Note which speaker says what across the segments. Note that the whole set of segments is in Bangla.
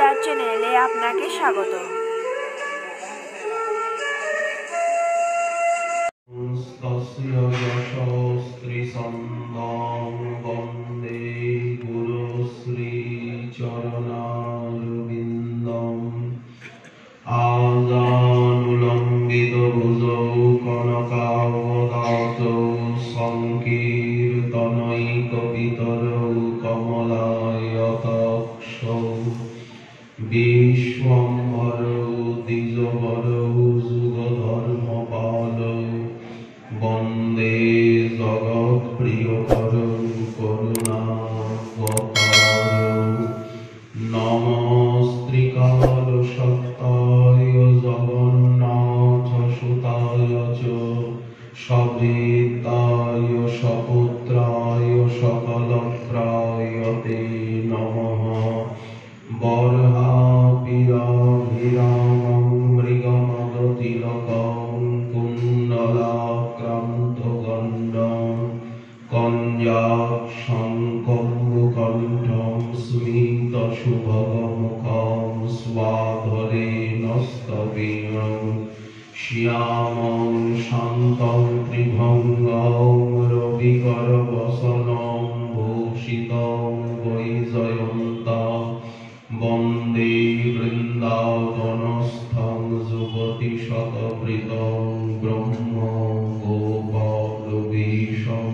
Speaker 1: গীতার চ্যানেলে আপনাকে স্বাগত।
Speaker 2: আজানুলম্বিত ভুজৌ কনকাবদাতৌ সংকীর্তনৈকপিতরৌ কমলায়তাক্ষৌ বিশ্বম্ভরৌ দ্বিজবরৌ যুগধর্মপালৌ বন্দে জগৎপ্রিয়করৌ করুণাবতারৌ নমস্ত্রিকালসত্তায় জগন্নাথসুতায় চ সবৃত্তায় সপুত্রায় সকলপ্রায় তে নমঃ। বর্হাপিরাভিরামং মৃগমদতিলকং কুণ্ডলাক্রান্তগণ্ডং কঞ্জাক্ষং কম্বুকণ্ঠং স্মিতশুভগমুখং স্বাধরে নস্তবীণং শ্যামং শান্तं ত্রিভঙ্গং রবিকরবসनं ভূষিतं বৈজয়ন্तं বন্দে বৃন্দাবনস্থং যুবতিশতবৃতং ব্রহ্মগোপালবেশং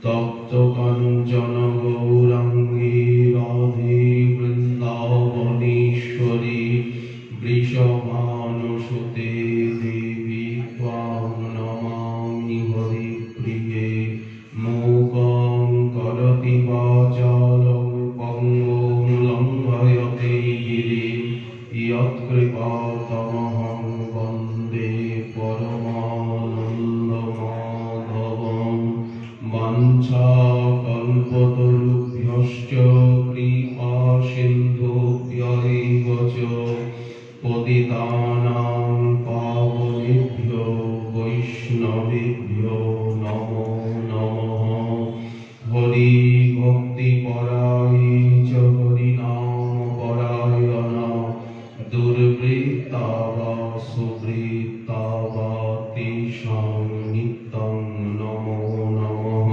Speaker 2: তপ্তকাঞ্চন গৌরাঙ্গী রাধে বৃন্দাবনেশ্বরী বৃষভানুসুতে দেবী ত্বাং নমামি হরিপ্রিয়ে। মূকং করোতি বাচালং পঙ্গুং লঙ্ঘয়তে গিরিং যৎকৃপাতমহং বন্দে পরমানন্দমাধবং। বাঞ্ছাকল্পতরুভ্যশ্চ কৃপা সিন্ধুভ্যৈব চ পতিতানাং পাবনেভ্যো বৈষ্ণবেভ্যো নমো নমঃ। হরি ভক্তি পরায়ে চ হরিনাম পরায়ণা দুর্বৃত্তা বা সুবৃত্তা বা তেষাং নিত্যং নমো নমঃ।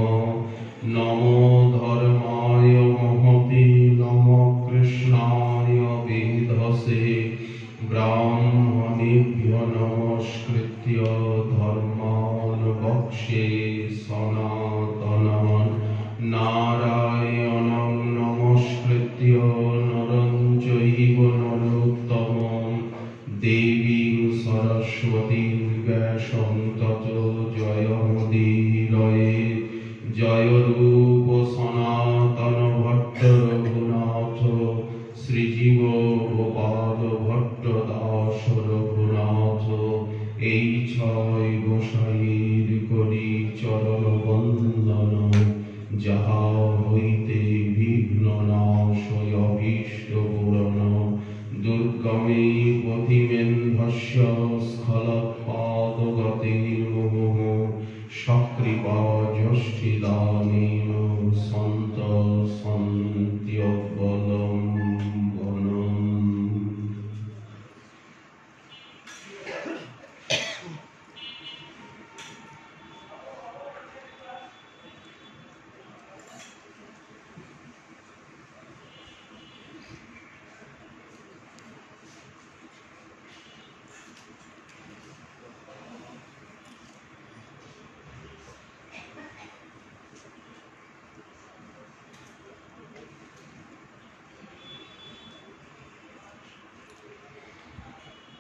Speaker 2: নমো ধর্মায় মহতে নমঃ কৃষ্ণায় বেধসে ব্রাহ্মণেভ্যো নমস্কৃত্য ধর্মাन् বক্ষ্যে সনাতনাन् নারায়ণং নমস্কৃত্য নরং চৈব নরোত্তমং দেবীং সরস্বতীং ব্যাসং ততো জয়মুদীরয়ে। জয় রূপ সনাতন ভট্ট রঘুনাথ শ্রীজীব গোপাল ভট্ট দাস রঘুনাথ। এই ছয় গোসাইর করি চরণ বন্দন যাহা হইতে বিঘ্ন নাশয় অভীষ্ট পূরণ। দুর্গমে পথিমেন্ধস্য স্খলৎপাদগতির্মুহুঃ সকৃপা যষ্টিদানেন সন্ত সন্ত্যবলম্বনম।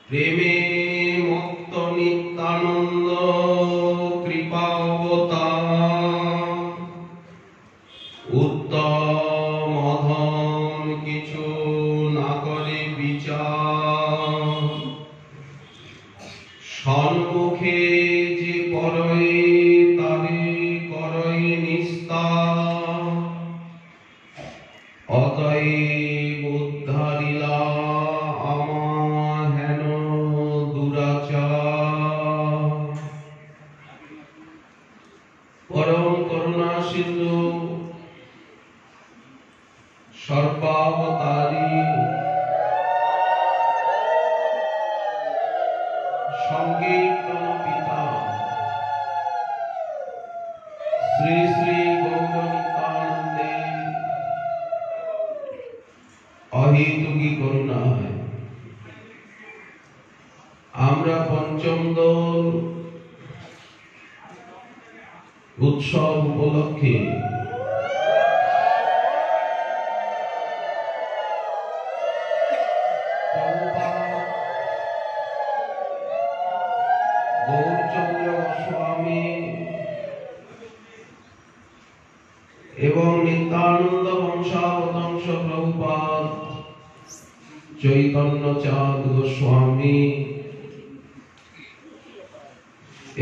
Speaker 2: প্রেমে মত্ত নিত্যানন্দ কৃপাবতার উত্তম অধম কিছু না করে বিচার। সম্মুখে যে পরয়ে তারে করয়ে নিস্তার। অতএব উদ্ধারিলা পরম করুণা সিন্ধু সর্বাবতারী संगीत पिता श्री श्री गौरनितानंदे अहेतुकी करुणा है आम्रा पंचम दल उत्सव उपलक्षे एवं नित्यानंद वंशावतांश प्रभुपाद चैतन्य चाँद गोस्वामी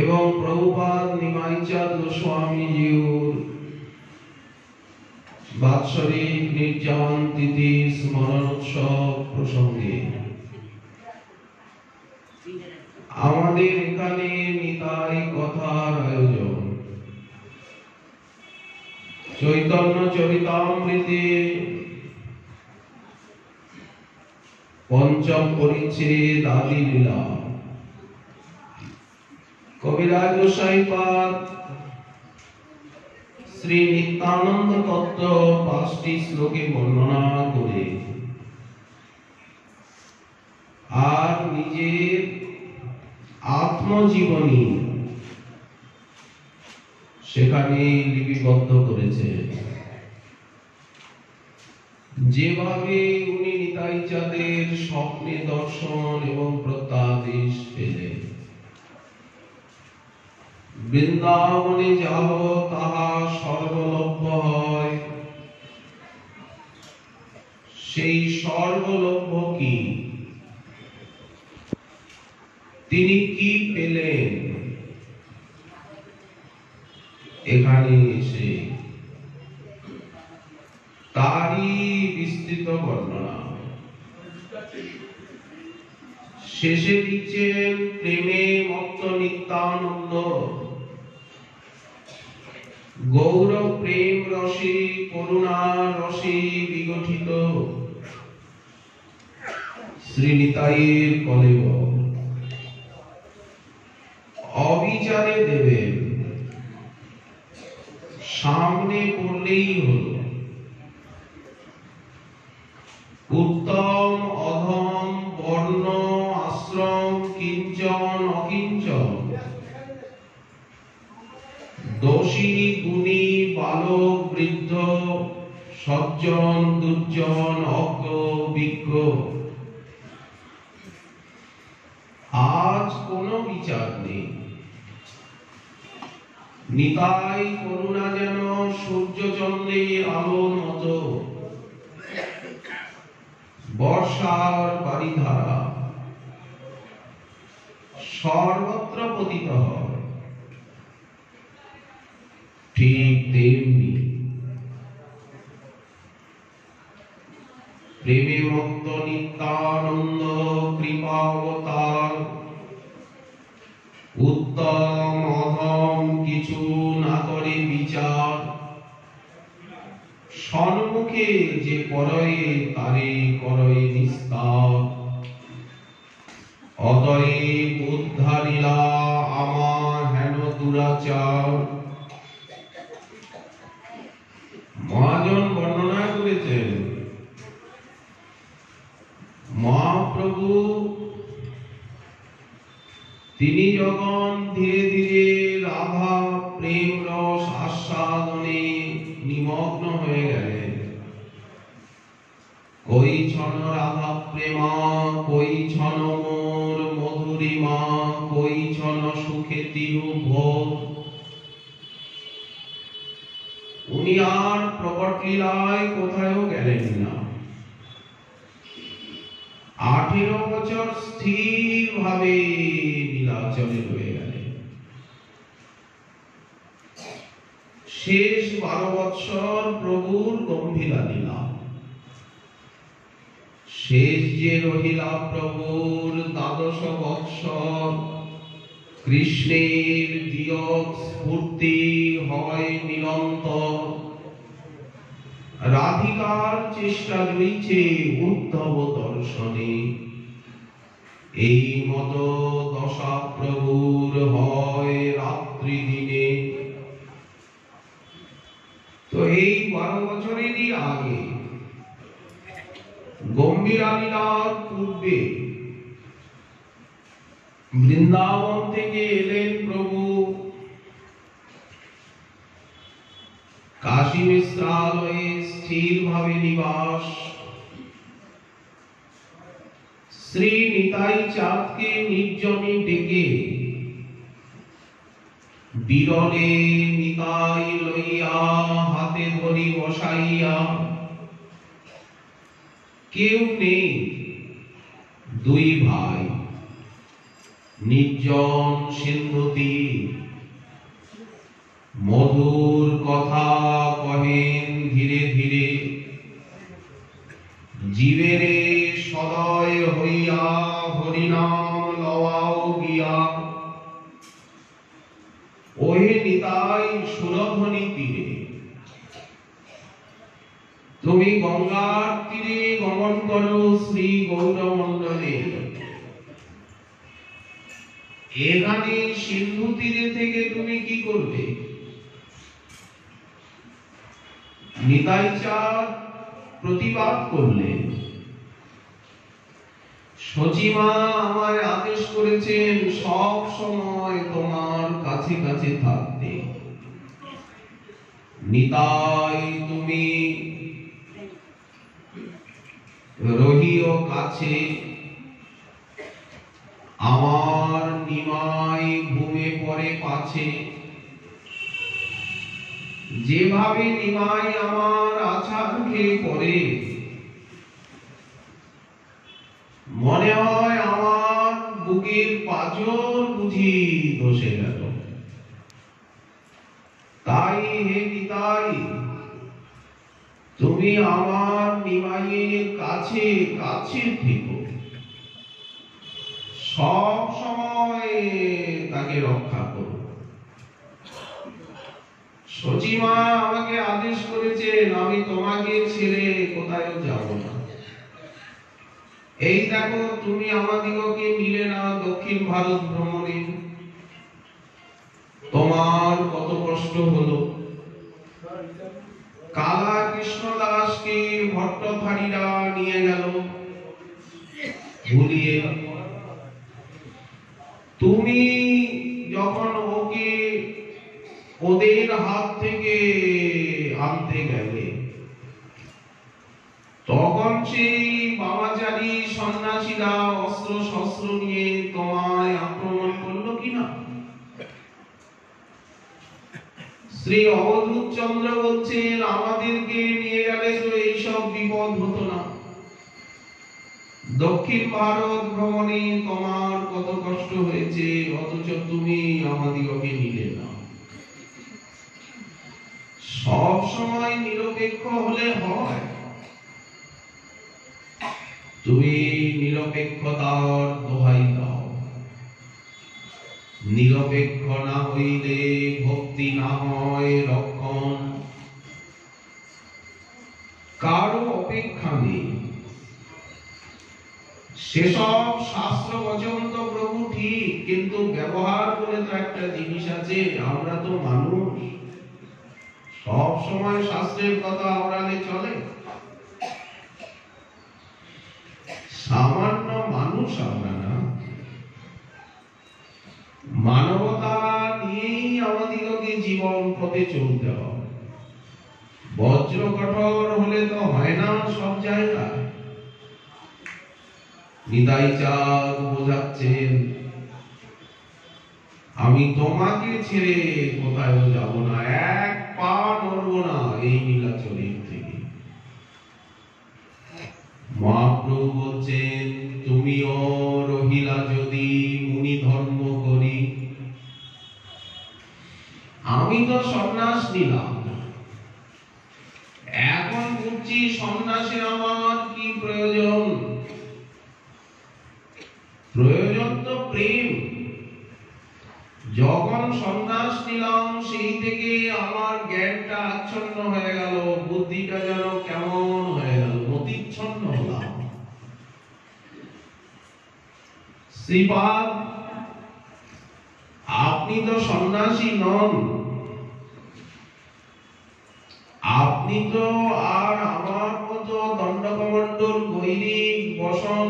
Speaker 2: एवं प्रभुपाद निमाई चाँद गोस्वामी जीउर वात्सरिक निर्जान तिथि स्मरण उत्सव प्रसंगे आमादेर एखाने निताई कथार आयोजन चैतन्य चरितामृते पंचम परिच्छेद आदि लीला कविराज गोसाईपाद श्री नित्यानंद तत्व 5টি শ্লোকে বর্ণনা করে আর নিজের আত্মজীবনী সেখানে লিপিবদ্ধ করেছে যেভাবে উনি নিতাই চাঁদের স্বপ্নে দর্শন এবং প্রত্যাদেশ পেলেন বৃন্দাবনে যাহ তাহা সর্বলভ্য হয় সেই সর্বলভ্য কি তিনি কি পেলেন এখানে এসে তারই বিস্তৃত বর্ণনা শেষে দিচ্ছেন প্রেমে মত্ত নিত্যানন্দ গৌর প্রেম রসে করুণা রসে বিগঠিত শ্রী নিতাইয়ের কলেবর অবিচারে দেবেন সামনে পড়লেই হলো উত্তম অধম বর্ণ আশ্রম কিঞ্চন অকিঞ্চন দোষী গুণী বালক বৃদ্ধ সজ্জন দুর্জন অজ্ঞ বিজ্ঞ আজ কোনো বিচার নেই নিতাই করুণা যেন সূর্য চন্দ্রের আলোর মতো বর্ষার বারিধারা সর্বত্র পতিত হয় ঠিক তেমনি প্রেমে মত্ত নিত্যানন্দ কৃপাবতার উত্তম অধম কিছু না করে বিচার সম্মুখে যে করয়ে তারে করয়ে নিস্তার অতএব উদ্ধারিলা আমার হেন দুরাচার মহাজন বর্ণনা করেছেন মহাপ্রভু তিনি যখন ধীরে ধীরে রাধা প্রেম রস আস্বাদনে নিমগ্ন হয়ে গেলেন কই ছন রাধা প্রেমা কই ছন মোর মধুরিমা কই ছন সুখে তিরুভোগ উনি আর প্রকট লীলায় কোথাও গেলেন না 18 বছর স্থির ভাবে নীলাচলে রয়ে গেলেন শেষ 12 বছর প্রভুর গম্ভীরা লীলা শেষ যে রহিলা প্রভুর 12 বৎসর কৃষ্ণের দিয়ক স্ফূর্তি হয় নিরন্তর রাধিকার চেষ্টা রয়েছে উদ্ধব দর্শনে এই মতো দশা প্রভুর হয় রাত্রি দিনে। তো এই 12 বছরেরই আগে গম্ভীরা লীলার পূর্বে বৃন্দাবন থেকে এলেন প্রভু কাশী মিশ্রালয়ে স্থিরভাবে নিবাস। শ্রী নিতাই চাঁদকে নির্জনে ডেকে বিরলে নিতাই লইয়া হাতে ধরি বসাইয়া, কেউ নেই, দুই ভাই নির্জন সিন্ধুতি মধুর কথা কহেন ধীরে ধীরে। জীবেরে সদয় হইয়া হরিনাম লওয়াও গিয়া, ওহে নিতাই সুরধ্বনি তীরে। তুমি গঙ্গার তীরে গমন করো শ্রী গৌরমণ্ডলে। এখানে সিন্ধু তীরে থেকে তুমি কি করবে? নিতাই চাঁদ প্রতিবাদ করলেন, সচিমা আমায় আদেশ করেছেন সব সময় তোমার কাছে কাছে থাকতে। নিতাই তুমি রহিও কাছে, আমার নিমাই ঘুমে পড়ে পাছে। যেভাবে নিমাই আমার আছাড় খেয়ে পড়ে, মনে হয় আমার বুকের পাঁজর বুঝি ধসে গেল। তাই হে নিতাই, তুমি আমার নিমাইয়ের কাছে কাছে থেকো, সব সময় তাকে রক্ষা করো। সচিমা আমাকে আদেশ করেছেন আমি তোমাকে ছেড়ে কোথায় যাব না। এই দেখো তুমি আমাদিগকে নিলে না দক্ষিণ ভারত ভ্রমণে, তোমার কত কষ্ট হলো। কালা কৃষ্ণ দাসকে ভট্টধারীরা নিয়ে গেল ভুলিয়ে। তুমি যখন ওকে ওদের হাত থেকে আনতে গেলে, তখন সেই বামাচারী সন্ন্যাসীরা অস্ত্র শস্ত্র নিয়ে তোমায় আক্রমণ করলো কিনা? শ্রী অবধূত চন্দ্র বলছেন আমাদেরকে নিয়ে গেলে তো এইসব বিপদ হতো না। দক্ষিণ ভারত ভ্রমণে তোমার কত কষ্ট হয়েছে, অথচ তুমি আমাদিগকে নিলে না। সব সময় নিরপেক্ষ হলে হয়? তুমি নিরপেক্ষতার দোহাই দাও। নিরপেক্ষ না হইলে ভক্তি না হয় রক্ষণ। কারো অপেক্ষা নেই। সেসব শাস্ত্র বচন তো প্রভু ঠিক, কিন্তু ব্যবহার বলে তো একটা জিনিস আছে। আমরা তো মানুষ, সব সময় শাস্ত্রের কথা আওড়ালে চলে? সামান্য মানুষ আমরা না। মানবতা নিয়েই আমাদিগকে জীবন পথে চলতে হবে। বজ্র কঠোর হলে তো হয় না সব জায়গায়। নিতাই চাঁদ বোঝাচ্ছেন আমি তোমাকে ছেড়ে কোথাও যাব না, এক পা নড়ব না এই নীলাচলের থেকে। মহাপ্রভু বলছেন তুমিও রহিলা যদি মুনি ধর্ম করি। আমি তো সন্ন্যাস নিলাম, এখন বুঝছি সন্ন্যাসে আমার কি প্রয়োজন। প্রয়োজন তো প্রেম। যখন সন্ন্যাস নিলাম সেই থেকে আমার জ্ঞানটা আচ্ছন্ন হয়ে গেল, বুদ্ধিটা যেন কেমন হয়ে গেল, মতিচ্ছন্ন হলাম। শ্রীপাদ, আপনি তো সন্ন্যাসী নন, আপনি তো আর আমার মতো দণ্ডকমণ্ডল গৈরিক বসন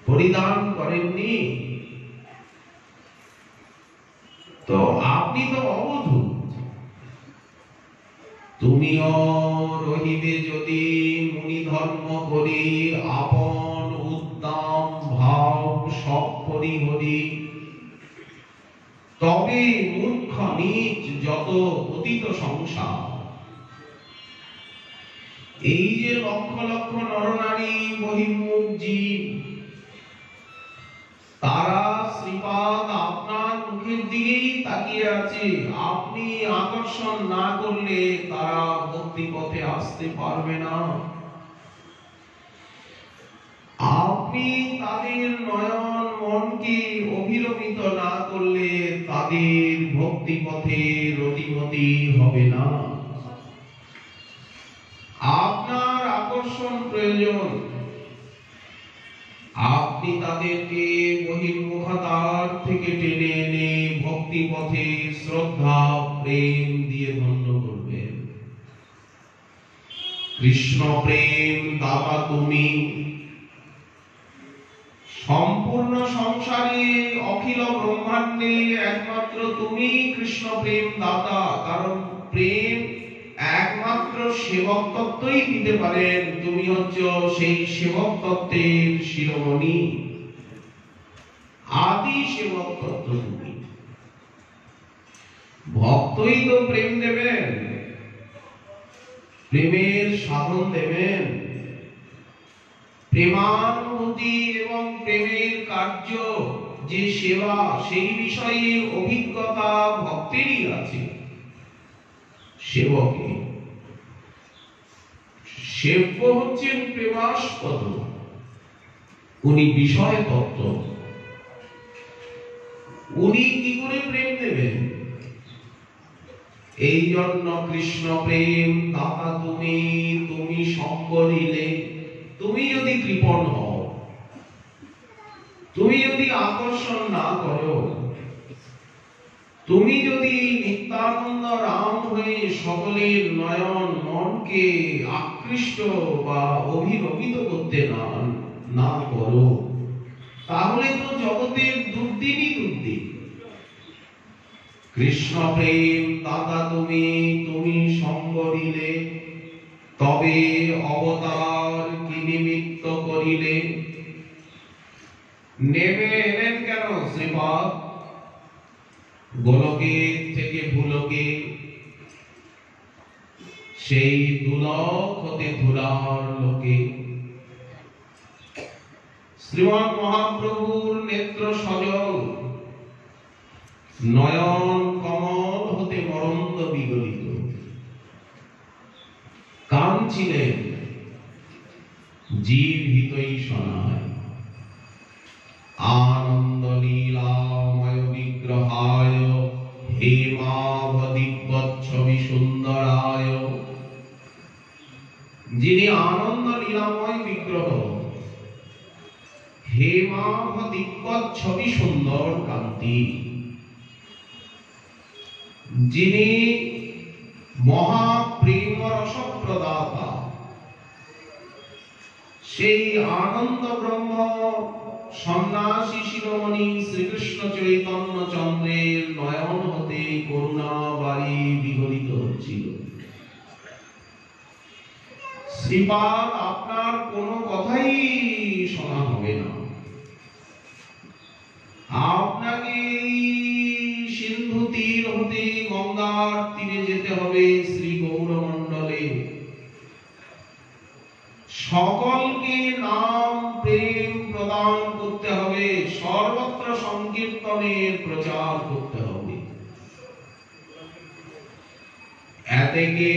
Speaker 2: পরিধান করেননি, তো আপনি তো অবধূত। তুমিও রহিবে যদি মুনি ধর্ম করি, আপন উদ্দাম ভাব সব পরিহরি, তবে মূর্খ নীচ যত পতিত সংসার। এই যে লক্ষ লক্ষ নরনারী বহির্মুখ জীব, তারা শ্রীপাদ আপনার মুখের দিকেই তাকিয়ে আছে। আপনি আকর্ষণ না করলে তারা ভক্তি পথে আসতে পারবে না। আপনি তাদের নয়ন মনকে অভিরমিত না করলে তাদের ভক্তি পথে রতিমতি হবে না। আপনার আকর্ষণ প্রয়োজন। আপনি তাদেরকে বহির্মুখতার থেকে টেনে এনে ভক্তি পথে শ্রদ্ধা প্রেম দিয়ে ধন্য করবেন। কৃষ্ণ প্রেম দাতা তুমি, সম্পূর্ণ সংসারে অখিল ব্রহ্মাণ্ডে একমাত্র তুমি কৃষ্ণ প্রেম দাতা। কারণ প্রেম একমাত্র সেবক তত্ত্বই দিতে পারেন। তুমি হচ্ছ সেই সেবক তত্ত্বের শিরোমণি, আদি সেবক তত্ত্ব তুমি। ভক্তই তো প্রেম দেবেন, প্রেমের সাধন দেবেন। প্রেমানুভূতি এবং প্রেমের কার্য যে সেবা, সেই বিষয়ে অভিজ্ঞতা ভক্তেরই আছে। সেবকে সেব্য হচ্ছেন প্রেমাস্পদ, উনি বিষয় তত্ত্ব। উনি কি করে প্রেম দেবেন? এই জন্য কৃষ্ণ প্রেম দাতা তুমি, তুমি সঙ্গ নিলে, তুমি যদি কৃপণ হও, তুমি যদি আকর্ষণ না করো, তুমি যদি নিত্যানন্দ রাম হয়ে সকলের নয়ন মনকে আকৃষ্ট বা অভিরমিত করতে না করো, তাহলে তো জগতের দুর্দিনই দুর্দিন। কৃষ্ণ প্রেম দাতা তুমি, তুমি সঙ্গ নিলে, তবে অবতার কি নিমিত্ত করিলে। নেমে এলেন কেন শ্রীপাদ? গোলকে থেকে ভুলকে, সেই দুলক হতে ধুলার লোকে। শ্রীমৎ মহাপ্রভুর নেত্র সজল, নয়ন কমল হতে মরন্দ বিগলিত। কাঁদছিলেন জীব হিতই শোনায়, আনন্দ লীলাময় বিগ্রহায় হেমাবদিব্যচ্ছবি সুন্দরায়। যিনি আনন্দ লীলাময় বিগ্রহ, হেমাবদিব্যচ্ছবি সুন্দর কান্তি, যিনি মহাপ্রেম রস প্রদাতা, সেই আনন্দ ব্রহ্ম সন্ন্যাসী শিরোমণি শ্রীকৃষ্ণ চৈতন্য চন্দ্রের নয়ন হতে করুণা বাড়ি বিগলিত হচ্ছিল। শ্রীপাদ আপনার কোনো কথাই শোনা হবে না। আপনাকে সিন্ধু তীর হতে গঙ্গার তীরে যেতে হবে, শ্রী গৌরমণ্ডলে সকলকে নাম প্রেম প্রদান করতে হবে, সর্বত্র সংকীর্তনের প্রচার করতে হবে। এতেকে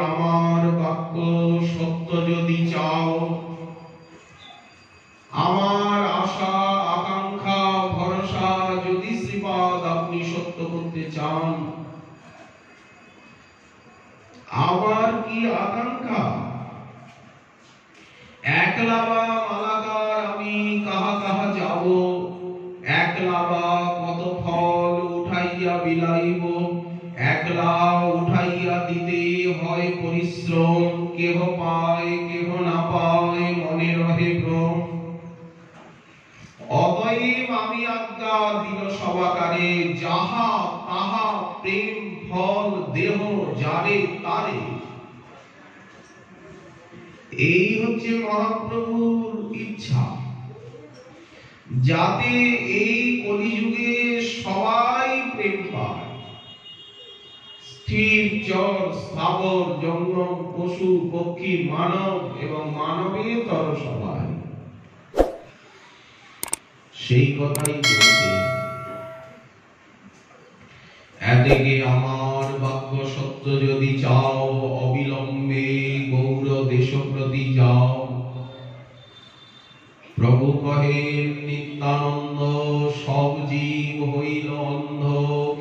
Speaker 2: আমার বাক্য সত্য যদি চাও, আমার আশা আকাঙ্ক্ষা ভরসা যদি শ্রীপাদ আপনি সত্য করতে চান, আমার কি আকাঙ্ক্ষা? একলা বা মালাকার আমি কাহা কাহা যাব, কেহ পায় কেহ না পায় মনে রহে ভ্রম। অতএব আমি আজ্ঞা দিল সবাকারে, যাহা তাহা প্রেম ফল দেহ যারে তারে। এই হচ্ছে মহাপ্রভুর ইচ্ছা, যাতে এই কলিযুগে সবাই প্রেম পায়। স্থির জড় স্থাবর জঙ্গম পশু পক্ষী মানব এবং মানবেতর সবাই সেই কথাই বলছে। এদিকে আমার বাক্য সত্য যদি চাও, অবিলম্বে গৌর দেশ প্রতি যাও। প্রভু কহেন নিত্যানন্দ, সব জীব হইল অন্ধ,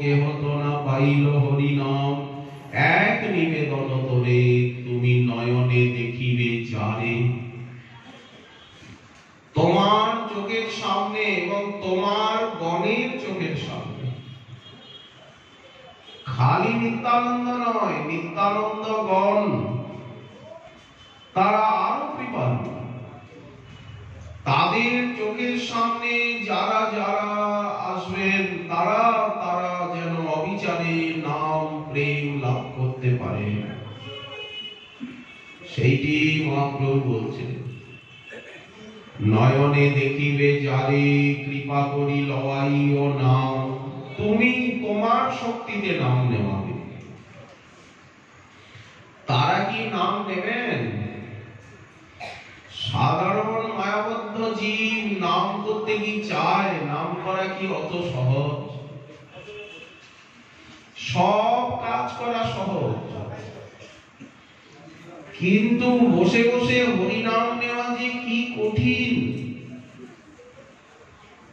Speaker 2: কেহ তো না পাইল হরিনাম। এক নিবেদন তোরে, তুমি নয়নে দেখিবে যারে। তোমার চোখের সামনে এবং তোমার গণের চোখের সামনে। খালি নিত্যানন্দ নয়, নিত্যানন্দ গণ তারা আরো কৃপালু। তাদের চোখের সামনে যারা যারা আসবেন, তারা তারা যেন অবিচারে নাম প্রেম লাভ করতে পারে, সেইটি মহাপ্রভু বলছেন। নয়নে দেখিবে যারে, কৃপা করি লওয়াই ও নাম। তুমি তোমার শক্তিতে নাম নেওয়াবে। তারা কি নাম নেবেন? সাধারণ মায়াবদ্ধ জীব নাম করতে কি চায়? নাম করা কি অত সহজ? সব কাজ করা সহজ, কিন্তু বসে বসে হরিনাম নেওয়া যে কি কঠিন।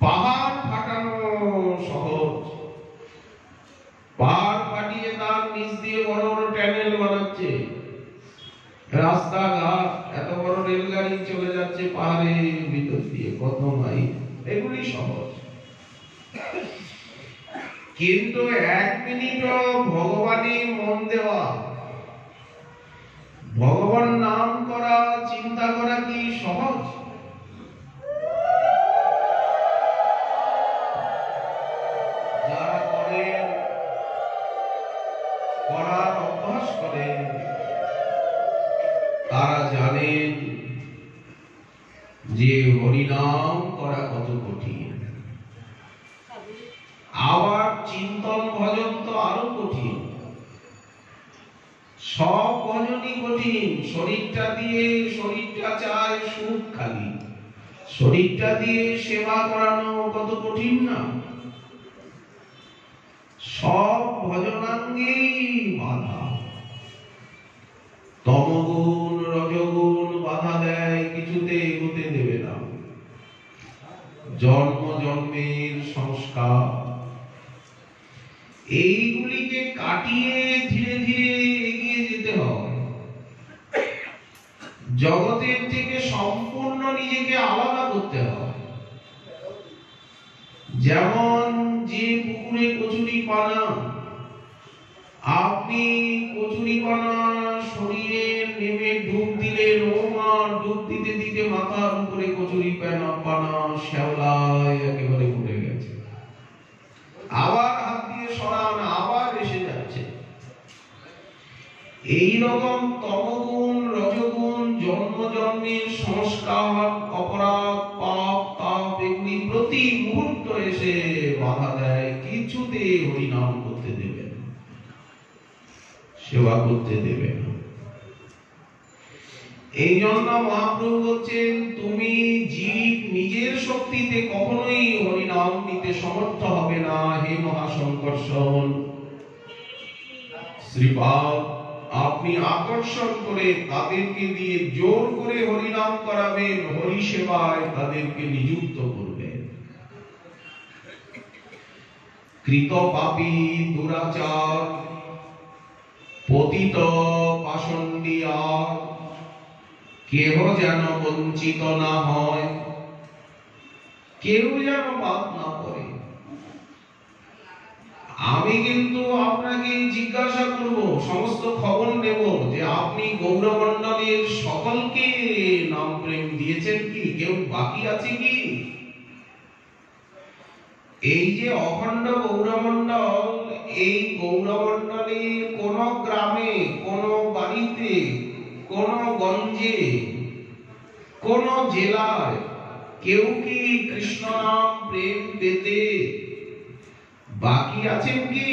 Speaker 2: পাহাড় ফাটানো সহজ, পাহাড় ফাটিয়ে তার নিচ দিয়ে বড় বড় ট্যানেল বানাচ্ছে, রাস্তাঘাট, এত বড় রেলগাড়ি চলে যাচ্ছে পাহাড়ের ভিতর দিয়ে কত মাইল, এগুলি সহজ। কিন্তু এক মিনিটও ভগবানে মন দেওয়া, ভগবান নাম করা, চিন্তা করা কি সহজ? যারা করেন, করার অভ্যাস করেন, তারা জানেন যে হরিনাম করা কত কঠিন। আবার চিন্তন ভজন তো আরো কঠিন। সব ভজনই কঠিন। শরীরটা দিয়ে, শরীরটা চায় সুখ খালি, শরীরটা দিয়ে সেবা করানো কত কঠিন না? সব ভজনাঙ্গেই বাধা। তমগুণ রজগুণ বাধা দেয়, কিছুতে এগোতে দেবে না। জন্ম জন্মের সংস্কার, এইগুলিকে কাটিয়ে ধীরে ধীরে এগিয়ে যেতে হবে। জগতের থেকে সম্পূর্ণ নিজেকে আলাদা করতে হবে। যেমন যে পুকুরে কচুরি পানা, আপনি কচুরি পানা শরীরে নেমে ডুব দিলেন, ও মা, ডুব দিতে দিতে মাথার উপরে কচুরি পানা শ্যাওলায় একেবারে উঠে গেছে। আবার হাত দিয়ে সরান, আবার এসে যাচ্ছে। এইরকম তমগুণ রজগুণ জন্ম জন্মের সংস্কার, অপরাধ, পাপ, তাপ, এগুলি প্রতি মুহূর্ত এসে বাধা দেয়, কিছুতে হরিনাম করতে দেবে না, সেবা করতে দেবে না। এই জন্য মহাপ্রভু বলছেন, তুমি জীব নিজের শক্তিতে কখনোই হরিনাম নিতে সমর্থ হবে না। হে মহাসংকর্ষণ শ্রীপাদ, আপনি আকর্ষণ করে তাদেরকে দিয়ে জোর করে হরিনাম করাবেন, হরি সেবায় তাদেরকে নিযুক্ত করবেন। কৃত পাপী দুরাচার পতিত পাষণ্ডিয়া কেহ যেন বঞ্চিত না হয়, কেউ যেন বাদ না পড়ে। আমি কিন্তু আপনাকে জিজ্ঞাসা করব, সমস্ত খবর নেব যে আপনি গৌরমণ্ডলের সকলকে নাম প্রেম দিয়েছেন কি? কেউ বাকি আছে কি? এই যে অখণ্ড গৌরমণ্ডল, এই গৌরমণ্ডলে কোন গ্রামে, কোন বাড়িতে, কোন গঞ্জে, কোন জেলায় কেউ কি কৃষ্ণ নাম প্রেম পেতে বাকি আছেন কি?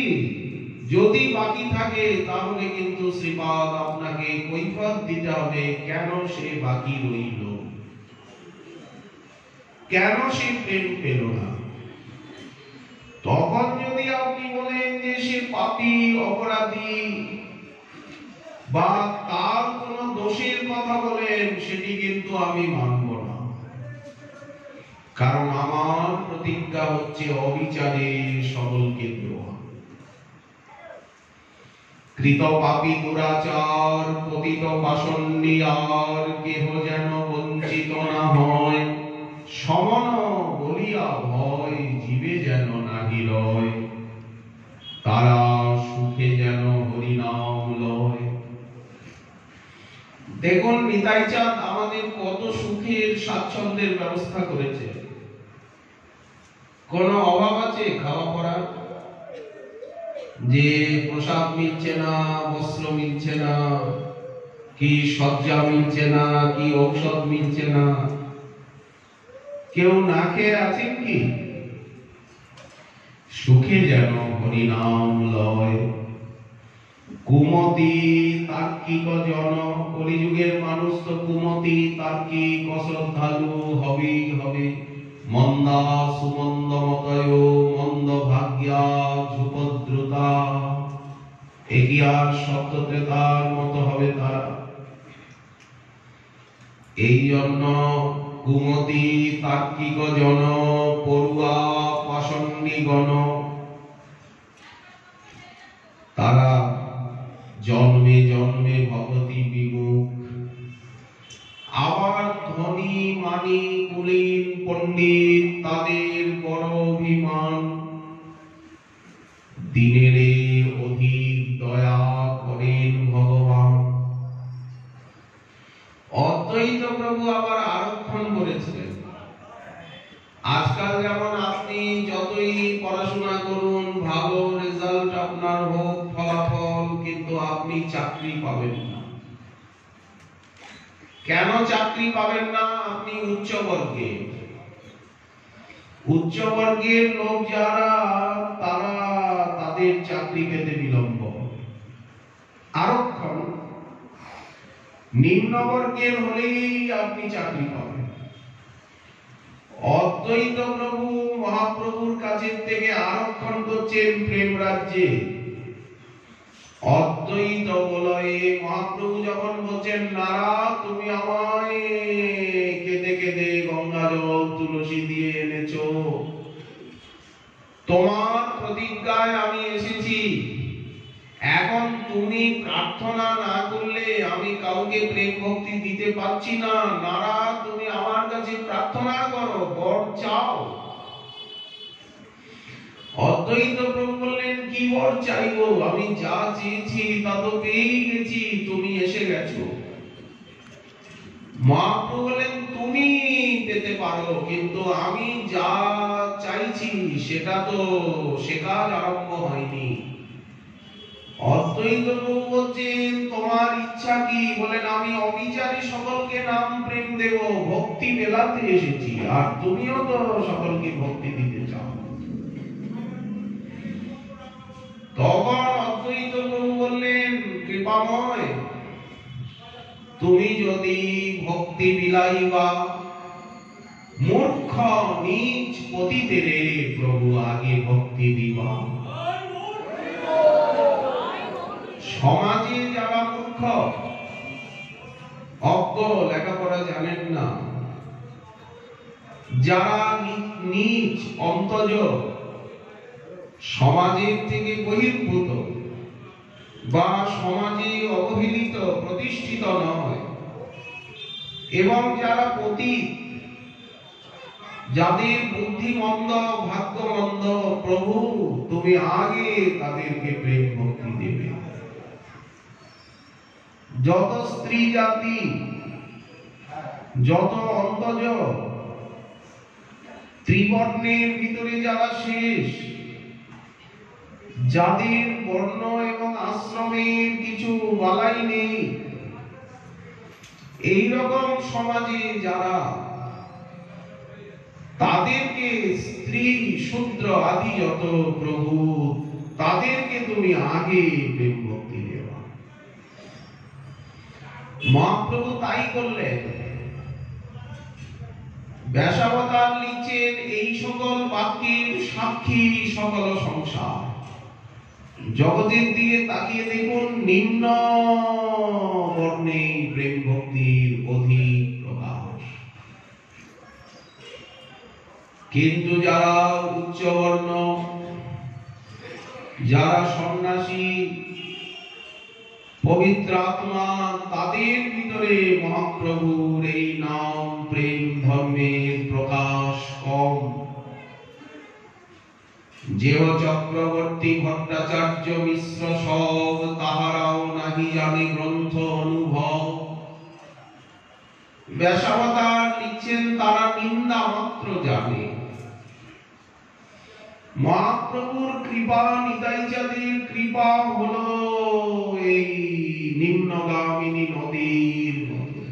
Speaker 2: যদি বাকি থাকে তাহলে কিন্তু শ্রীপাদ আপনাকে কৈফিয়ত দিতে হবে, কেন সে বাকি রইল, কেন সে প্রেম পেল না। তখন যদি আপনি বলেন যে সে পাপী, অপরাধী, বা তার কোন দোষের কথা বলেন, সেটি কিন্তু আমি মানব না। কারণ আমার প্রতিজ্ঞা হচ্ছে অবিচারে সকলকে দেওয়া। কৃত পাপী দুরাচার পতিত পাষণ্ডী আর কেহ যেন বঞ্চিত না হয়, সমন বলিয়া ভয় জীবে যেন নাহি রয়, তারা সুখে যেন হরিনাম লয়। দেখুন নিতাই চাঁদ আমাদের কত সুখের স্বাচ্ছন্দ্যের ব্যবস্থা করেছে। কোন অভাব আছে খাওয়া পড়ার? যে পোশাক মিলছে না, বস্ত্র মিলছে না, কি শয্যা মিলছে না, কি ঔষধ মিলছে না, কেউ না খেয়ে আছেন কি? সুখে যেন হরিনাম লয়। কুমতি তার্কিক জন, কলিযুগের মানুষ তো কুমতি, তার্কিক, অশ্রদ্ধালু হবেই হবে। মন্দা সুমন্দ মতয়, মন্দ ভাগ্যা ঝুপদ্রুতা, এগি আর সপ্তত্রেতার মতো হবে তারা। এই জন্য কুমতি তার্কিক জন, পড়ুয়া পাষণ্ডী গণ, তারা জন্মে জন্মে ভগতি বিমুখ। আবার ধনী মানি কুলীন পণ্ডিত, তাদের বড় অভিমান। দিনের অধিক দয়া করেন ভগবান। অদ্বৈত প্রভু আবার আরক্ষণ করেছিলেন। আজকাল যেমন আপনি যতই পড়াশোনা করুন, ভালো রেজাল্ট আপনার হোক, ফলাফল, কিন্তু আপনি চাকরি পাবেন না। কেন চাকরি পাবেন না? আপনি উচ্চ বর্গের। উচ্চ বর্গের লোক যারা, তারা তাদের চাকরি পেতে বিলম্ব, আরক্ষণ। নিম্ন বর্গের হলেই আপনি চাকরি পাবেন। অদ্বৈত প্রভু মহাপ্রভুর কাছে থেকে আরক্ষণ করছেন প্রেম রাজ্যে। অদ্বৈত বলয়ে মহাপ্রভু যখন বলছেন, নারা তুমি আমায় কেঁদে কেঁদে গঙ্গা জল তুলসী দিয়ে এনেছো, তোমার প্রতিজ্ঞায় আমি এসেছি, এখন তুমি প্রার্থনা না করলে আমি কাউকে প্রেম ভক্তি দিতে পারছি না। নারা তুমি আমার কাছে প্রার্থনা করো, বর চাও। অদ্বৈত প্রভু বললেন, কি বর চাইবো? আমি যা চেয়েছি তা তো পেয়েই গেছি, তুমি এসে গেছো। মহাপ্রভু বললেন, তুমি পেতে পারো, কিন্তু আমি যা চাইছি সেটা তো সে কাজ আরম্ভ হয়নি। অদ্বৈত প্রভু বলছেন, তোমার ইচ্ছা কি? বলেন, আমি অবিচারী সকলকে নাম প্রেম দেব, ভক্তি মেলাতে এসেছি, আর তুমিও তো সকলকে ভক্তি দিতে চাও। তখন অদ্বৈত প্রভু বললেন, কৃপাময়, তুমি যদি ভক্তি বিলাইবা, মূর্খ নীচ পতিতেরে প্রভু আগে ভক্তি দিবা। সমাজে যারা মূর্খ, অজ্ঞ, লেখাপড়া জানেন না, যারা নীচ অন্তজ, সমাজের থেকে বহির্ভূত, বা সমাজে অবহেলিত, প্রতিষ্ঠিত নয়, এবং যারা পতিত, যাদের বুদ্ধি মন্দ, ভাগ্য মন্দ, প্রভু তুমি আগে তাদেরকে প্রেম ভক্তি দেবে। যত স্ত্রী জাতি, যত অন্তজ, ত্রিবর্ণের ভিতরে যারা শেষ, যাদের বর্ণ এবং আশ্রমের কিছু বালাই নেই, এই রকম সমাজে যারা, তাদেরকে স্ত্রী শূদ্র আদি যত প্রভু তাদেরকে তুমি আগে প্রেম ভক্তি দেওয়া। মহাপ্রভু তাই করলেন। ব্যাসাবতার লিখছেন এই সকল বাক্যের সাক্ষী সকল সংসার। জগতের দিকে তাকিয়ে দেখুন, নিম্ন বর্ণে প্রেম ভক্তির অধিক প্রকাশ, কিন্তু যারা উচ্চ বর্ণ, যারা সন্ন্যাসী, পবিত্র আত্মা, তাদের ভিতরে মহাপ্রভুর এই নাম প্রেম ধর্মের প্রকাশ কম। যেহ চক্রবর্তী ভট্টাচার্য মিশ্র সব, তাহারাও নাহি জানে গ্রন্থ অনুভব। ব্যাসাবতার লিখছেন তারা নিন্দা মাত্র জানে। মহাপ্রভুর কৃপা, নিতাই চাঁদের কৃপা হলো এই নিম্নগামিনী নদীর মতো।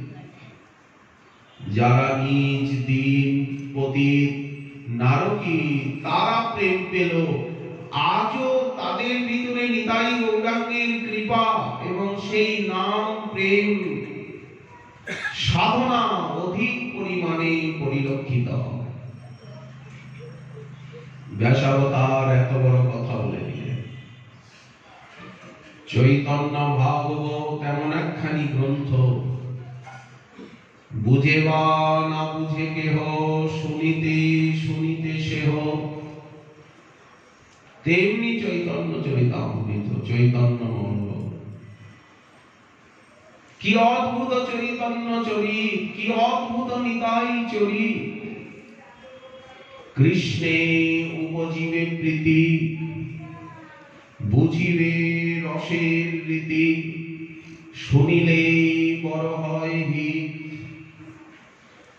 Speaker 2: যারা নিজ দিন পতিত নারকী, তারা প্রেম পেল। আজও তাদের ভিতরে নিতাই গৌরাঙ্গের কৃপা এবং সেই নাম প্রেম সাধনা অধিক পরিমাণে পরিলক্ষিত। ব্যাসাবতার এত বড় কথা বলে দিলেন। চৈতন্য ভাগবত এমন একখানি গ্রন্থ, বুঝে বা না বুঝে কেহ, শুনিতে শুনিতে সেহ। তেমনি চৈতন্য চরিতামৃত, চৈতন্য মঙ্গল, কি অদ্ভুত চৈতন্য চরিত, কি অদ্ভুত নিতাই চরিত। কৃষ্ণে উপজীবে প্রীতি, বুঝিবে রসের রীতি, শুনিলে বড় হয় হিত।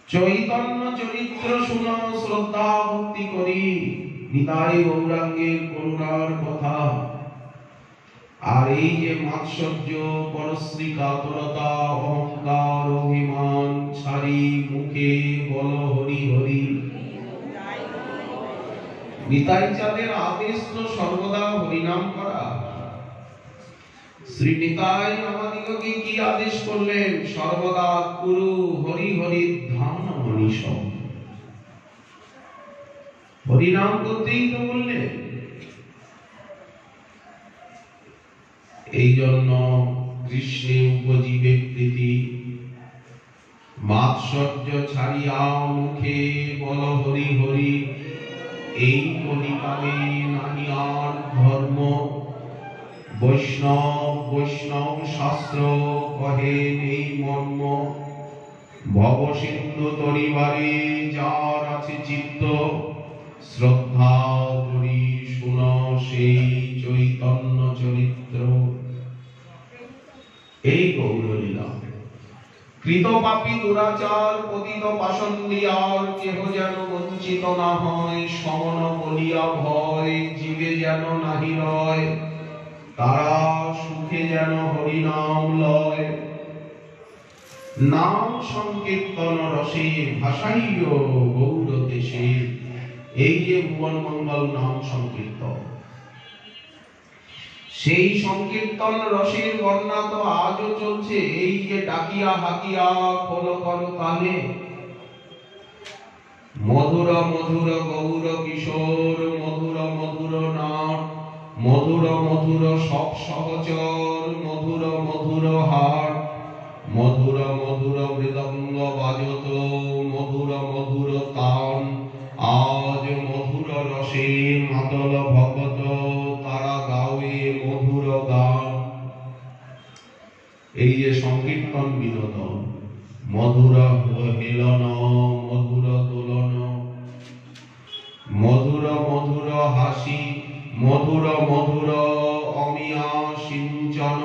Speaker 2: চৈতন্য চরিত্র শুন, শ্রদ্ধা ভক্তি করি, নিতাই গৌরাঙ্গের করুণার কথা। আর এই যে মাৎসর্য, পরশ্রী কাতরতা, অহংকার, অভিমান ছাড়ি মুখে বল হরি হরি। নিতাই চাঁদের আদেশ তো সর্বদা হরিনাম করা। শ্রী নিতাই আমাদিগকে কি আদেশ করলেন? সর্বদা কুরু হরি হরি ধাম মনীষ। হরিনাম করতেই তো বললেন। এই জন্য কৃষ্ণে উপজীবে প্রীতি, মাৎসর্য ছাড়িয়া মুখে বল হরি হরি। এই কলিকালে নাহি আর ধর্ম, বৈষ্ণব বৈষ্ণব শাস্ত্র কহেন এই মর্ম। ভব সিন্ধু তরিবারে যার আছে চিত্ত, শ্রদ্ধা করি শুন সেই চৈতন্য চরিত্র। এই গৌরলীলা কৃত পাপী দুরাচার, পতিত পাষণ্ডিয়ার কেহ যেন বঞ্চিত না হয়। সমন বলিয়া ভয়, জীবে যেন নাহি রয়, তারা সুখে যেন হরিনাম লয়। নাম সংকীর্তন রসে ভাসাইয় গৌর দেশে। এই যে ভুবন মঙ্গল নাম সংকীর্তন, সেই সংকীর্তন রসের বর্ণনা তো আজও চলছে। এই যে ডাকিয়া হাকিয়া খোল কর কানে, মধুর মধুর গৌর কিশোর, মধুর মধুর নাট, মধুর মধুর সব সহচর, মধুর মধুর হাট, মধুর মধুর মৃদঙ্গ বাজত, মধুর মধুর তান। আজ মধুর রসে মাতল ভগত, তারা গাওয়ে মধুর গান। এই যে সংকীর্তন বিনোদন, মধুর হেলন, মধুর দোলন, মধুর মধুর অমিয়া সিঞ্চন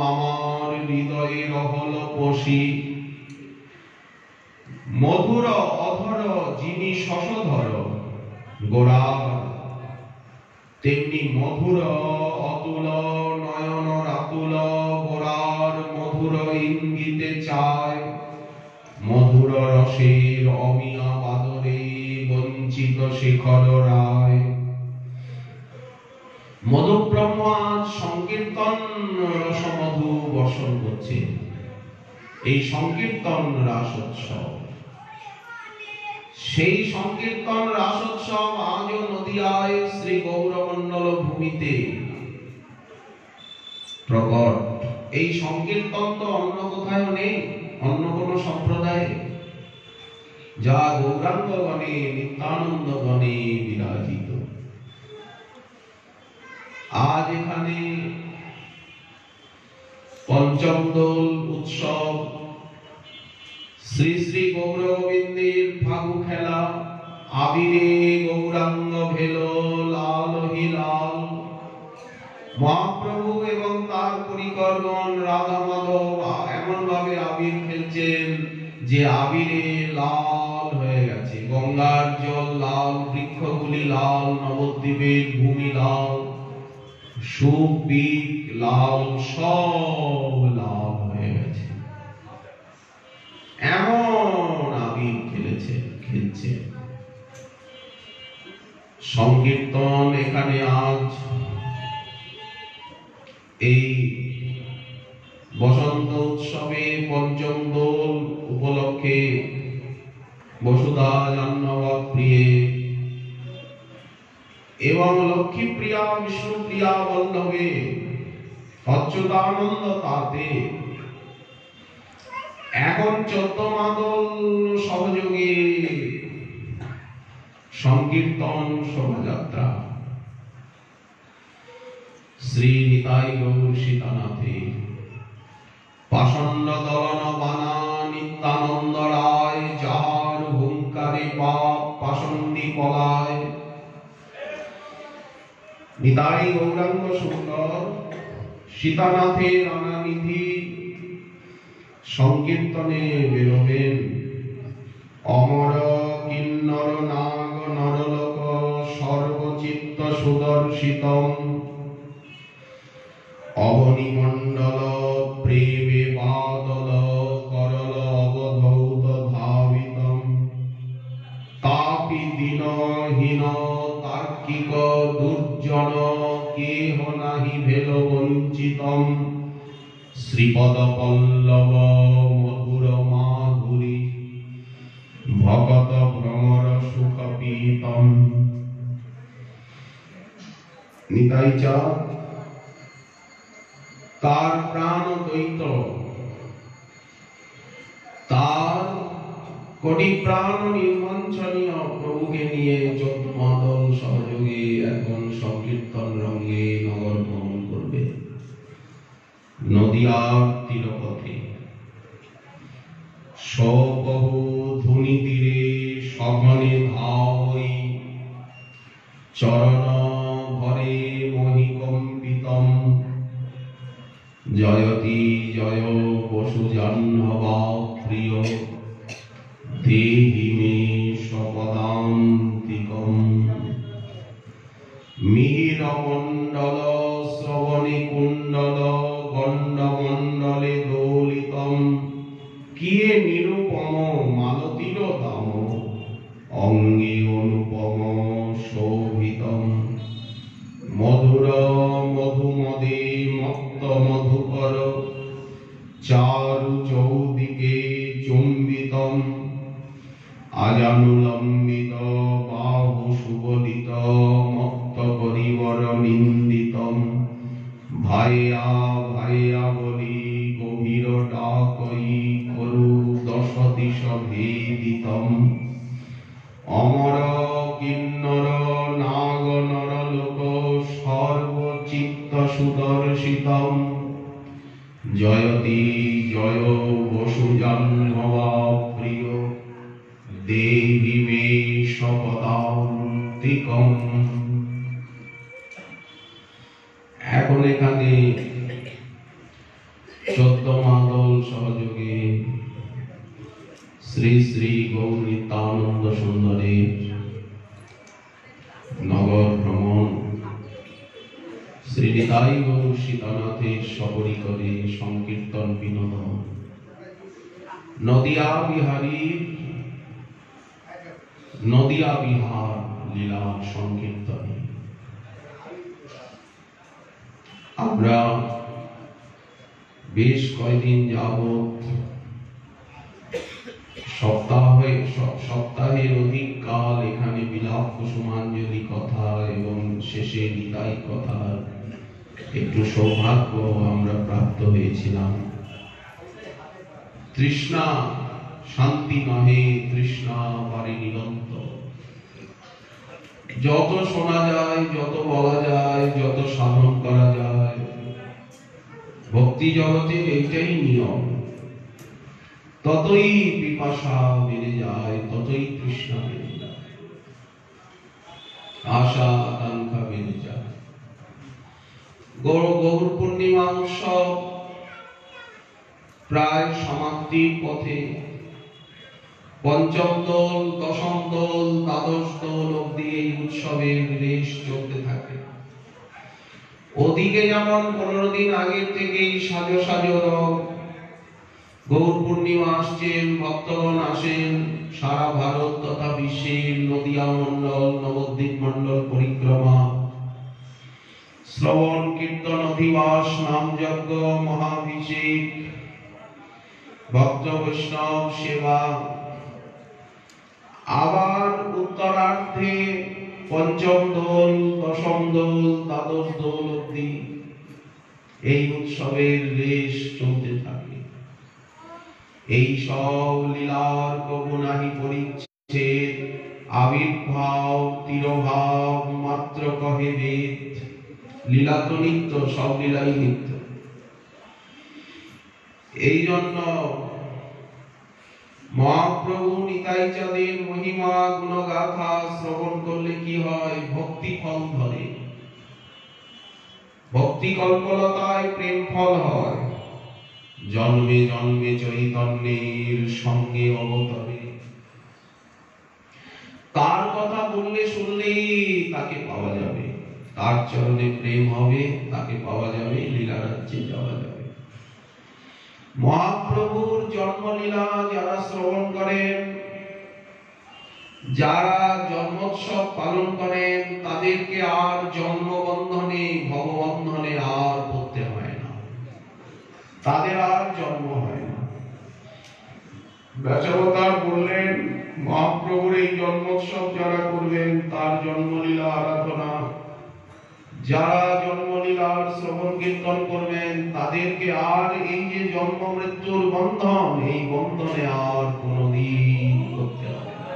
Speaker 2: আমার হৃদয়ে রহল পশি। মধুর অধর যিনি শশধর গোরা, তেমনি মধুর অতুল নয়ন রাতুল গোরার মধুর ইঙ্গিতে চায় মধুর রসের অমিয়া বাদরে বঞ্চিত শেখর রায়। মধুব্রহ্ম আজ সংকীর্তন রসমধু বর্ষণ করছে। এই সংকীর্তন রাসোৎসব, সেই সংকীর্তন রাসোৎসব আজও নদিয়ায় শ্রী গৌরমণ্ডল ভূমিতে প্রকট। এই সংকীর্তন তো অন্য কোথাও নেই, অন্য কোন সম্প্রদায়ে, যা গৌরাঙ্গগণে নিত্যানন্দগণে বিরাজিত। আজ এখানে পঞ্চম দোল উৎসব, শ্রী শ্রী গৌরগোবিন্দের ফাগু খেলা, আবিরে গৌরাঙ্গ ভেল লাল হি লাল। মহাপ্রভু এবং তার পরিকরগণ রাধা মাধব এমন ভাবে আবির খেলছেন যে আবিরে লাল হয়ে গেছে। গঙ্গার জল লাল, বৃক্ষগুলি লাল, নবদ্বীপের ভূমি লাল, সুখ বীক লাল, সব লাল হয়ে গেছে। এমন আবির খেলছে। সংকীর্তন এখানে আজ এই বসন্ত উৎসবে পঞ্চম দোল উপলক্ষে বসুধা জাহ্নবী প্রিয়ে এবং লক্ষ্মী প্রিয়া বিষ্ণু প্রিয়া বল্লভে অচ্যুতানন্দ তাতে এখন 14 মাদল সহযোগে সংকীর্তন শোভাযাত্রা শ্রী নিতাই গৌর সীতানাথে পাষণ্ড দলন বানা নিত্যানন্দ রায়, যার হুঙ্কারে পাপ পাষণ্ডী পলায়। নিতাই গৌরাঙ্গ সুন্দর সীতানাথের অনানিধি সংকীর্তনে বেরোবেন। অমর কিন্নর নাগ নরলোক সর্বচিত্ত সুদর্শিতম, অবনিমণ্ডল প্রেমে বাদল করল অবধৌত ধাবিতম। তাপি দিনহীন তার্কিক দুর্জন কেহ নাহি ভেল বঞ্চিতম। শ্রীপদ পল্লব মধুর মাধুরী ভগত ভ্রমর সুখ পীতম। নিতাই চাঁদ তার প্রাণ দ্বৈত, তার কোটি প্রাণ নির্বাঞ্ছনীয় প্রভুকে নিয়ে 14 মাদল সহযোগে এখন সংকীর্তন রঙে নগর ভ্রমণ করবে। নদিয়ার তীরপথে সবহু ধুনি তীরে সঘনে ধাবই, চরণ ভরে মহিকম্পিতম। জয়তি জয় বসু জাহ্নবা প্রিয়, দেহি মে স্বপদান্তিকম। মিহির মণ্ডল শ্রবণে কুণ্ডল গণ্ডমণ্ডলে দোলিতম। কিয়ে নিরুপম মালতীর দাম, অঙ্গে অনুপম শোভিতম। মধুর মধুমদে মত্ত মধুকর, চারু চৌদিকে চুম্বিতম। আজানুলম্বিত বাহু সুবলিত মত্ত করিবর নিন্দিতম। ভাইয়া ভাইয়া বলি গভীর ডাকই করু 10 দিশ ভেদিতম। অমর কিন্নর নাগ নরলোক সর্বচিত্ত সুদর্শিতম। জয়তি জয় বসু জাহ্নবা প্রিয়, দেহি মে স্বপদান্তিকম। এখন এখানে 14 মাদল সহযোগে শ্রী শ্রী গৌর নিত্যানন্দ সুন্দরের নগর ভ্রমণ, শ্রী নিতাই গৌর সীতানাথের সপরিকরে সংকীর্তন বিনোদন, নদিয়া বিহার লীলা সংকীর্তনে আমরা বেশ কয়েকদিন যাবৎ সপ্তাহের অধিক কাল এখানে বিলাপ কুসুমাঞ্জলি কথা এবং শেষে নিতাই কথার একটু সৌভাগ্য আমরা প্রাপ্ত হয়েছিলাম। তৃষ্ণা শান্তি নহে, তৃষ্ণা বাড়ি নিরন্তর। যত শোনা যায়, যত বলা যায়, যত সাধন করা যায়, ভক্তি জগতে এইটাই নিয়ম। ততই পিপাসা বেড়ে যায়, ততই তৃষ্ণা বেড়ে যায়, আশা আকাঙ্ক্ষা বেড়ে যায়। গৌর পূর্ণিমা উৎসব প্রায় সমাপ্তির পথে। পঞ্চম দোল, দশম দোল, দ্বাদশ দোল অব্দি এই উৎসবের রেশ চলতে থাকে। ওদিকে যেমন 15 দিন আগের থেকেই সাজো সাজো রব, গৌর পূর্ণিমা আসছেন, ভক্তগণ আসেন, সারা ভারত তথা বিশ্বের নদিয়া মন্ডল, নবদ্বীপ মন্ডল পরিক্রমা, শ্রবণ কীর্তন অধিবাস, নাম যজ্ঞ, মহাভিষেক, ভক্ত বৈষ্ণব সেবা। আবার উত্তরার্ধে পঞ্চম দোল, দশম দোল, দ্বাদশ দোল অবধি এই উৎসবের রেশ চলতে থাকে। এই সব লীলার কবু নাহি পরিচ্ছেদ, আবির্ভাব তিরোভাব মাত্র কহে বেদ। লীলা তো নিত্য, সব লীলাই নিত্য। এই জন্য মহাপ্রভু নিতাই চাঁদের মহিমা গুণগাথা শ্রবণ করলে কি হয়? ভক্তি ফল ধরে, ভক্তি কল্পলতায় প্রেম ফল হয়। জন্মে জন্মে চৈতন্যের সঙ্গে অবতরে। তার কথা বললে শুনলেই তাকে পাওয়া যাবে, তার চরণে প্রেম হবে, তাকে পাওয়া যাবে, লীলা রাজ্যে যাওয়া যাবে। মহাপ্রভুর জন্মলীলা যারা শ্রবণ করেন, যারা জন্মোৎসব পালন করেন, তাদেরকে আর জন্মবন্ধনে ভববন্ধনে আর পড়তে হয় না, তাদের আর জন্ম হয় না। ব্যাসাবতার বললেন মহাপ্রভুর এই জন্মোৎসব যারা করবেন, তার জন্মলীলা আরাধনা, যারা জন্মলীলার শ্রবণ কীর্তন করবেন, তাদেরকে আর এই যে জন্ম মৃত্যুর বন্ধন, এই বন্ধনে আর কোনদিন করতে হবে না।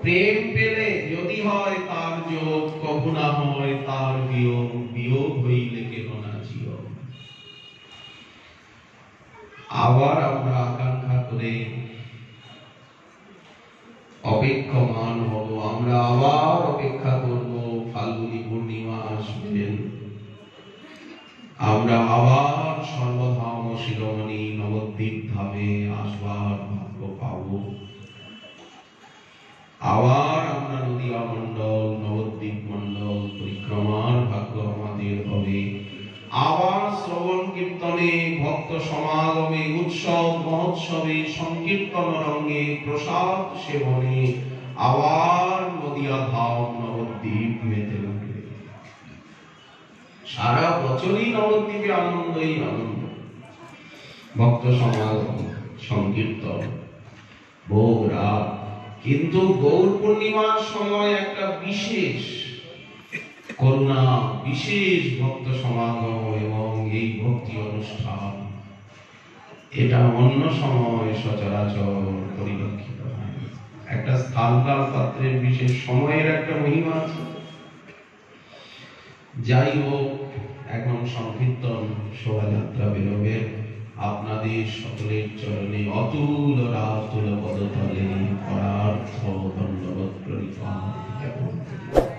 Speaker 2: প্রেম পেলে যদি হয় তার যোগ, কভু না হয় তার বিয়োগ, বিয়োগ হইলে কেন না জীবন। আবার আমরা আকাঙ্ক্ষা করে অপেক্ষমান হব, আমরা আবার অপেক্ষা করব ফাল্গুনী পূর্ণিমা আসবেন, আমরা আবার সর্বধাম শিরোমণি নবদ্বীপ ধামে আসবার ভাগ্য পাব। আবার আমরা নদিয়া মন্ডল, নবদ্বীপ মন্ডল পরিক্রমার ভাগ্য আমাদের হবে। আবার শ্রবণ কীর্তনে, ভক্ত সমাগমে, উৎসব মহোৎসবে, সংকীর্তন রঙ্গে, প্রসাদ সেবনে আবার নদিয়া ধাম নবদ্বীপ মেতে উঠবে। সারা বছরই নবদ্বীপে আনন্দই আনন্দ, ভক্ত সমাগম, সংকীর্তন, ভোগ রাত। কিন্তু গৌর পূর্ণিমার সময় একটা বিশেষ করুণা, বিশেষ ভক্ত সমাগম এবং এই ভক্তি অনুষ্ঠান, এটা অন্য সময় সচরাচর পরিলক্ষিত হয়। একটা স্থানকাল পাত্রের বিশেষ সময়ের একটা মহিমা আছে। যাই হোক, এখন সংকীর্তন শোভাযাত্রা বেরোবে। আপনাদের সকলের চরণে অতুল রাতুল পদতলে পরার্থ দণ্ডবৎ প্রণিপাত জ্ঞাপন করি।